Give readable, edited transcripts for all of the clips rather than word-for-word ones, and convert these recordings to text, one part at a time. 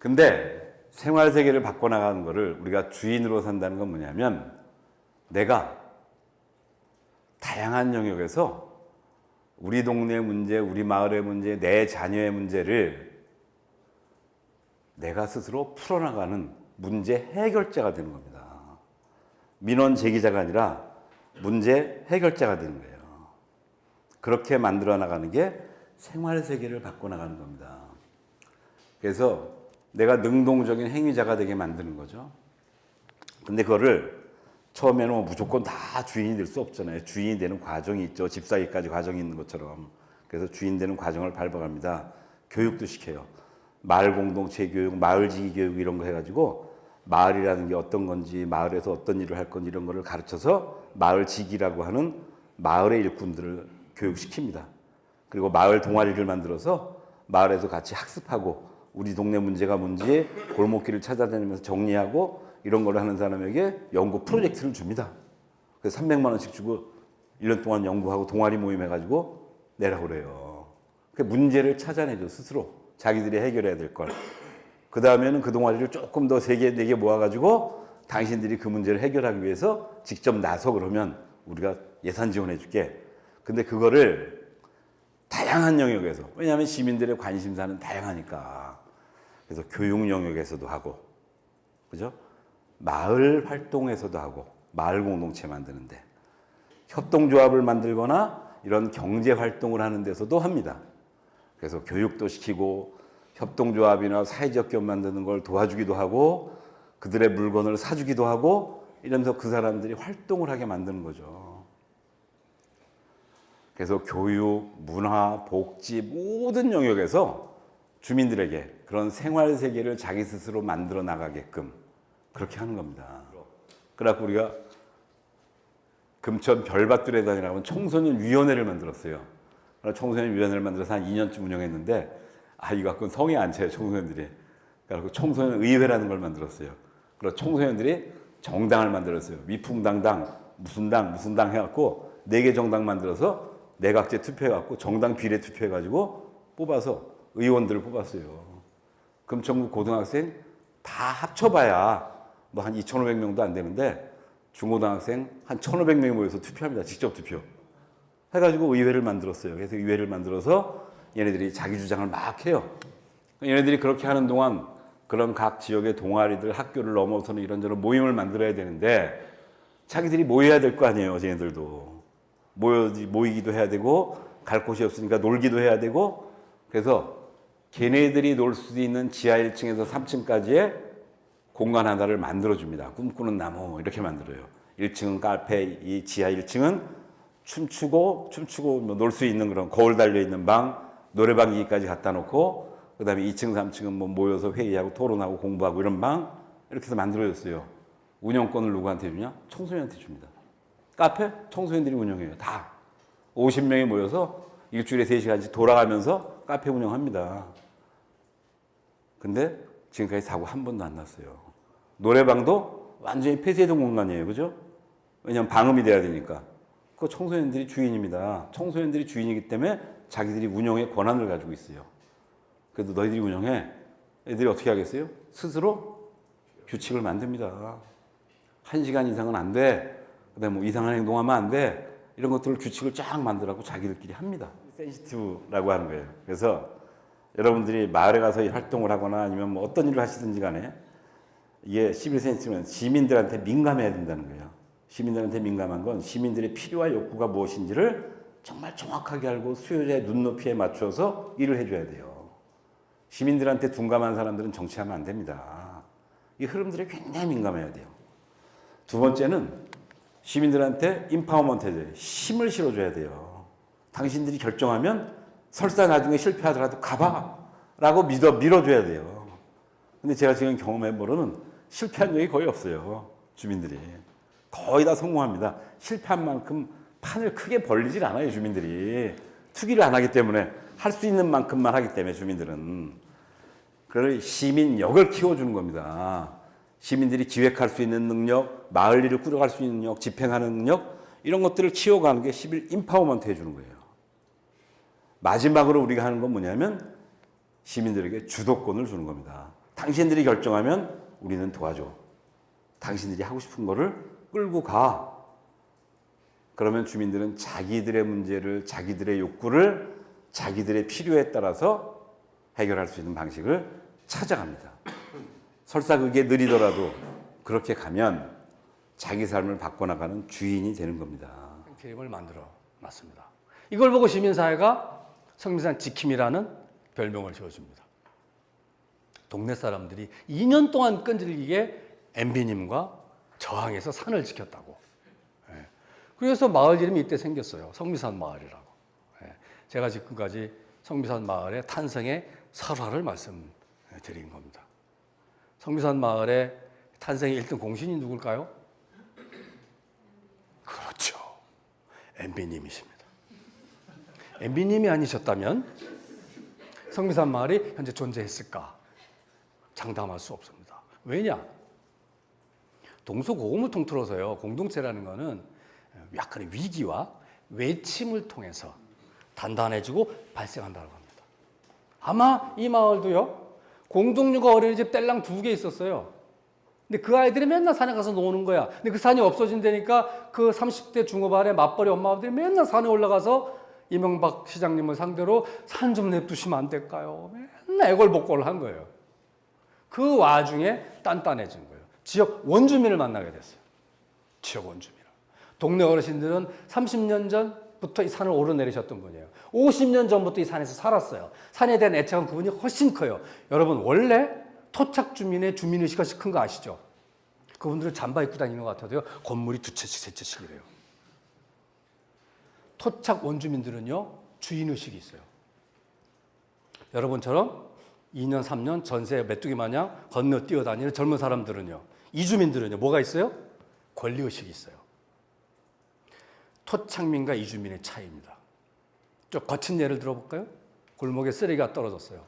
근데 생활 세계를 바꿔나가는 거를 우리가 주인으로 산다는 건 뭐냐면 내가 다양한 영역에서 우리 동네 문제, 우리 마을의 문제, 내 자녀의 문제를 내가 스스로 풀어나가는 문제 해결자가 되는 겁니다. 민원 제기자가 아니라 문제 해결자가 되는 거예요. 그렇게 만들어 나가는 게 생활 세계를 바꿔나가는 겁니다. 그래서 내가 능동적인 행위자가 되게 만드는 거죠. 근데 그거를 처음에는 뭐 무조건 다 주인이 될 수 없잖아요. 주인이 되는 과정이 있죠. 집사기까지 과정이 있는 것처럼. 그래서 주인 되는 과정을 밟아갑니다. 교육도 시켜요. 마을 공동체 교육, 마을지기 교육 이런 거 해가지고 마을이라는 게 어떤 건지, 마을에서 어떤 일을 할 건지 이런 거를 가르쳐서 마을지기라고 하는 마을의 일꾼들을 교육시킵니다. 그리고 마을 동아리를 만들어서 마을에서 같이 학습하고 우리 동네 문제가 뭔지 골목길을 찾아다니면서 정리하고 이런 걸 하는 사람에게 연구 프로젝트를 줍니다. 그래서 300만 원씩 주고 1년 동안 연구하고 동아리 모임 해가지고 내라고 그래요. 그 문제를 찾아내죠, 스스로. 자기들이 해결해야 될 걸. 그 다음에는 그 동아리를 조금 더 3개, 4개 모아가지고 당신들이 그 문제를 해결하기 위해서 직접 나서 그러면 우리가 예산 지원해 줄게. 근데 그거를 다양한 영역에서, 왜냐하면 시민들의 관심사는 다양하니까. 그래서 교육 영역에서도 하고, 그죠? 마을 활동에서도 하고, 마을 공동체 만드는데, 협동조합을 만들거나 이런 경제 활동을 하는 데서도 합니다. 그래서 교육도 시키고, 협동조합이나 사회적 기업 만드는 걸 도와주기도 하고, 그들의 물건을 사주기도 하고, 이러면서 그 사람들이 활동을 하게 만드는 거죠. 그래서 교육, 문화, 복지 모든 영역에서 주민들에게 그런 생활 세계를 자기 스스로 만들어 나가게끔 그렇게 하는 겁니다. 그래서 우리가 금천 별밭두레단이라는 청소년위원회를 만들었어요. 청소년위원회를 만들어서 한 2년쯤 운영했는데 이거 갖고는 성에 안 차요, 청소년들이. 그래서 청소년의회라는 걸 만들었어요. 그래서 청소년들이 정당을 만들었어요. 위풍당당, 무슨 당 해갖고 4개 정당 만들어서 내각제 투표해갖고 정당 비례 투표해가지고 뽑아서 의원들을 뽑았어요. 금천구 고등학생 다 합쳐봐야 뭐 한 2,500명도 안 되는데 중고등학생 한 1,500명이 모여서 투표합니다. 직접 투표. 해가지고 의회를 만들었어요. 그래서 의회를 만들어서 얘네들이 자기 주장을 막 해요. 얘네들이 그렇게 하는 동안 그런 각 지역의 동아리들, 학교를 넘어서는 이런저런 모임을 만들어야 되는데 자기들이 모여야 될 거 아니에요, 쟤네들도. 모이기도 해야 되고 갈 곳이 없으니까 놀기도 해야 되고 그래서 걔네들이 놀 수 있는 지하 1층에서 3층까지의 공간 하나를 만들어줍니다. 꿈꾸는 나무 이렇게 만들어요. 1층은 카페, 이 지하 1층은 춤추고 뭐 놀 수 있는 그런 거울 달려있는 방, 노래방기까지 갖다 놓고 그 다음에 2층, 3층은 뭐 모여서 회의하고 토론하고 공부하고 이런 방 이렇게 해서 만들어졌어요. 운영권을 누구한테 주냐? 청소년한테 줍니다. 카페? 청소년들이 운영해요. 다. 50명이 모여서 일주일에 3시간씩 돌아가면서 카페 운영합니다. 근데 지금까지 사고 한 번도 안 났어요. 노래방도 완전히 폐쇄된 공간이에요. 그죠? 왜냐하면 방음이 돼야 되니까. 그 청소년들이 주인입니다. 청소년들이 주인이기 때문에 자기들이 운영의 권한을 가지고 있어요. 그래도 너희들이 운영해. 애들이 어떻게 하겠어요? 스스로 규칙을 만듭니다. 1시간 이상은 안 돼. 그다음에 뭐 이상한 행동하면 안 돼. 이런 것들을 규칙을 쫙 만들라고 자기들끼리 합니다. 센시티브라고 하는 거예요. 그래서 여러분들이 마을에 가서 활동을 하거나 아니면 뭐 어떤 일을 하시든지 간에 이게 11센티면 시민들한테 민감해야 된다는 거예요. 시민들한테 민감한 건 시민들의 필요와 욕구가 무엇인지를 정말 정확하게 알고 수요자의 눈높이에 맞춰서 일을 해줘야 돼요. 시민들한테 둔감한 사람들은 정치하면 안 됩니다. 이 흐름들에 굉장히 민감해야 돼요. 두 번째는 시민들한테 임파워먼트 해줘야 돼요. 힘을 실어줘야 돼요. 당신들이 결정하면 설사 나중에 실패하더라도 가봐 라고 밀어줘야 돼요. 근데 제가 지금 경험해보로는 실패한 적이 거의 없어요. 주민들이. 거의 다 성공합니다. 실패한 만큼 판을 크게 벌리질 않아요. 주민들이. 투기를 안 하기 때문에 할 수 있는 만큼만 하기 때문에 주민들은. 그걸 시민력을 키워주는 겁니다. 시민들이 기획할 수 있는 능력, 마을 일을 꾸려갈 수 있는 능력, 집행하는 능력 이런 것들을 키워가는 게 11 임파워먼트 해주는 거예요. 마지막으로 우리가 하는 건 뭐냐면 시민들에게 주도권을 주는 겁니다. 당신들이 결정하면 우리는 도와줘. 당신들이 하고 싶은 거를 끌고 가. 그러면 주민들은 자기들의 문제를, 자기들의 욕구를 자기들의 필요에 따라서 해결할 수 있는 방식을 찾아갑니다. 설사 그게 느리더라도 그렇게 가면 자기 삶을 바꿔나가는 주인이 되는 겁니다. 게임을 만들어 놨습니다. 이걸 보고 시민사회가 성미산 지킴이라는 별명을 지어줍니다. 동네 사람들이 2년 동안 끈질기게 MB님과 저항해서 산을 지켰다고. 그래서 마을 이름이 이때 생겼어요. 성미산 마을이라고. 제가 지금까지 성미산 마을의 탄생의 설화를 말씀드린 겁니다. 성미산 마을의 탄생의 1등 공신이 누굴까요? 그렇죠. MB님이십니다. MB님이 아니셨다면 성미산 마을이 현재 존재했을까? 장담할 수 없습니다. 왜냐? 동서고금을 통틀어서요, 공동체라는 것은 약간의 위기와 외침을 통해서 단단해지고 발생한다고 합니다. 아마 이 마을도요, 공동육아 어린이집 딸랑 2개 있었어요. 근데 그 아이들이 맨날 산에 가서 노는 거야. 근데 그 산이 없어진다니까 그 30대 중후반의 맞벌이 엄마들이 맨날 산에 올라가서 이명박 시장님을 상대로 산 좀 냅두시면 안 될까요? 맨날 애걸복걸을 한 거예요. 그 와중에 단단해진 거예요. 지역 원주민을 만나게 됐어요. 지역 원주민을. 동네 어르신들은 30년 전부터 이 산을 오르내리셨던 분이에요. 50년 전부터 이 산에서 살았어요. 산에 대한 애착은 그분이 훨씬 커요. 여러분, 원래 토착 주민의 주민의식이 큰 거 아시죠? 그분들은 잠바 입고 다니는 것 같아도요, 건물이 2채씩 3채씩이래요. 토착 원주민들은요, 주인의식이 있어요. 여러분처럼 2년, 3년 전세 메뚜기 마냥 건너 뛰어다니는 젊은 사람들은요, 이주민들은요, 뭐가 있어요? 권리의식이 있어요. 토착민과 이주민의 차이입니다. 좀 거친 예를 들어볼까요? 골목에 쓰레기가 떨어졌어요.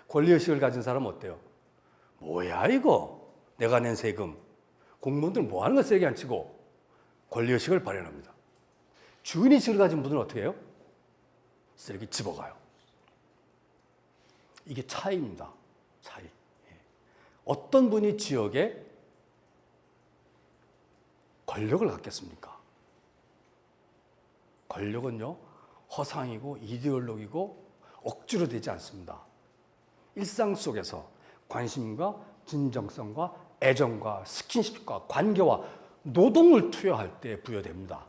권리의식을 가진 사람은 어때요? 뭐야 이거? 내가 낸 세금. 공무원들 뭐 하는 거 쓰레기 안 치고. 권리의식을 발현합니다. 주인의식을 가진 분들은 어떻게 해요? 쓰레기 집어가요. 이게 차이입니다. 차이. 어떤 분이 지역에 권력을 갖겠습니까? 권력은요, 허상이고 이데올로기고 억지로 되지 않습니다. 일상 속에서 관심과 진정성과 애정과 스킨십과 관계와 노동을 투여할 때 부여됩니다.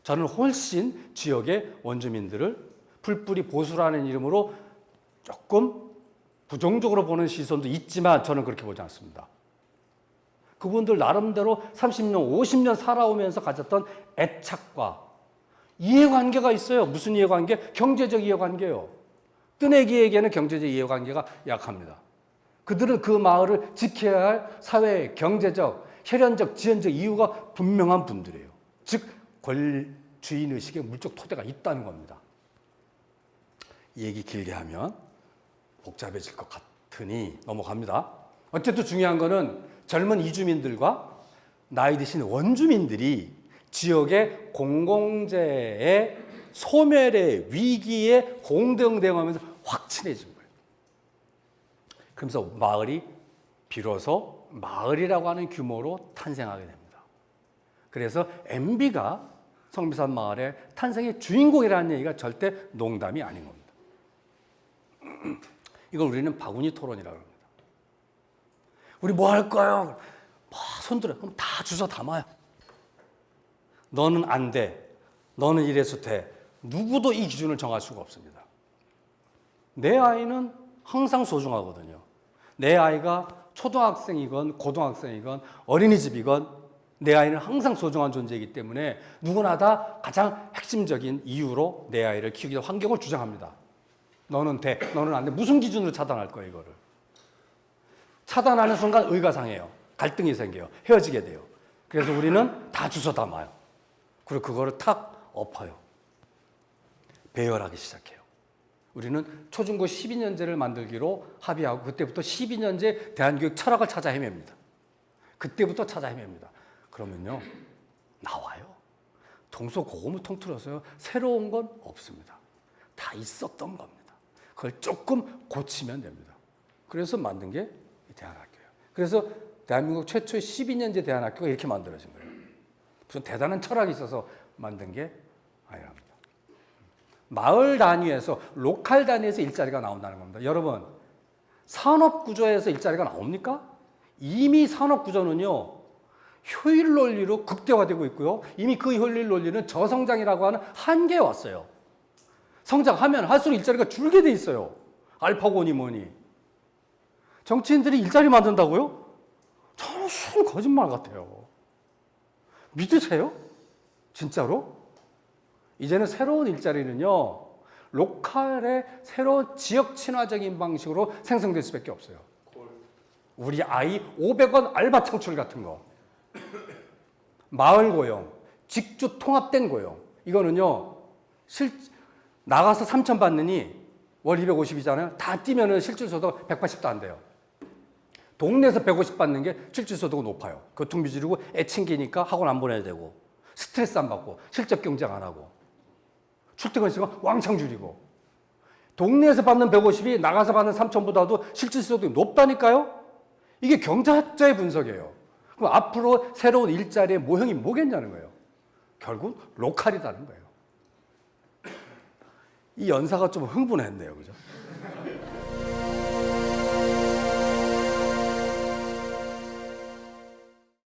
저는 훨씬 지역의 원주민들을 풀뿌리 보수라는 이름으로 조금 부정적으로 보는 시선도 있지만 저는 그렇게 보지 않습니다. 그분들 나름대로 30년, 50년 살아오면서 가졌던 애착과 이해관계가 있어요. 무슨 이해관계? 경제적 이해관계요. 뜨내기에게는 경제적 이해관계가 약합니다. 그들은 그 마을을 지켜야 할 사회, 경제적, 혈연적, 지연적 이유가 분명한 분들이에요. 즉, 주인의식의 물적 토대가 있다는 겁니다. 이 얘기 길게 하면 복잡해질 것 같으니 넘어갑니다. 어쨌든 중요한 거는 젊은 이주민들과 나이 드신 원주민들이 지역의 공공재의 소멸의 위기에 공동대응하면서 확 친해진 거예요. 그러면서 마을이 비로소 마을이라고 하는 규모로 탄생하게 됩니다. 그래서 MB가 성미산 마을의 탄생의 주인공이라는 얘기가 절대 농담이 아닌 겁니다. 이걸 우리는 바구니 토론이라고 합니다. 우리 뭐 할까요? 손들어. 그럼 다 주워 담아요. 너는 안 돼. 너는 이래서 돼. 누구도 이 기준을 정할 수가 없습니다. 내 아이는 항상 소중하거든요. 내 아이가 초등학생이건 고등학생이건 어린이집이건 내 아이는 항상 소중한 존재이기 때문에 누구나 다 가장 핵심적인 이유로 내 아이를 키우기 위한 환경을 주장합니다. 너는 돼, 너는 안 돼. 무슨 기준으로 차단할 거야, 이거를? 차단하는 순간 의가 상해요. 갈등이 생겨요. 헤어지게 돼요. 그래서 우리는 다 주워 담아요. 그리고 그거를 탁 엎어요. 배열하기 시작해요. 우리는 초중고 12년제를 만들기로 합의하고 그때부터 12년제 대한교육 철학을 찾아 헤맵니다. 그때부터 찾아 헤맵니다. 그러면요, 나와요. 동서고금을 통틀어서요, 새로운 건 없습니다. 다 있었던 겁니다. 그걸 조금 고치면 됩니다. 그래서 만든 게 대안학교예요. 그래서 대한민국 최초의 12년제 대안학교가 이렇게 만들어진 거예요. 무슨 대단한 철학이 있어서 만든 게 아니랍니다. 마을 단위에서, 로컬 단위에서 일자리가 나온다는 겁니다. 여러분, 산업 구조에서 일자리가 나옵니까? 이미 산업 구조는요, 효율 논리로 극대화되고 있고요. 이미 그 효율 논리는 저성장이라고 하는 한계에 왔어요. 성장하면 할수록 일자리가 줄게 돼 있어요. 알파고니 뭐니. 정치인들이 일자리 만든다고요? 저는 순 거짓말 같아요. 믿으세요? 진짜로? 이제는 새로운 일자리는요, 로컬의 새로운 지역 친화적인 방식으로 생성될 수밖에 없어요. 우리 아이 500원 알바 창출 같은 거. 마을 고용, 직주 통합된 고용. 이거는요, 나가서 3천 받느니 월 250이잖아요. 다 뛰면은 실질소득 180도 안 돼요. 동네에서 150 받는 게 실질소득은 높아요. 교통비 줄이고 애 챙기니까 학원 안 보내야 되고, 스트레스 안 받고, 실적 경쟁 안 하고, 출퇴근 시간 왕창 줄이고. 동네에서 받는 150이 나가서 받는 3천보다도 실질소득이 높다니까요? 이게 경제학자의 분석이에요. 그럼 앞으로 새로운 일자리의 모형이 뭐겠냐는 거예요. 결국 로컬이라는 거예요. 이 연사가 좀 흥분했네요. 그죠?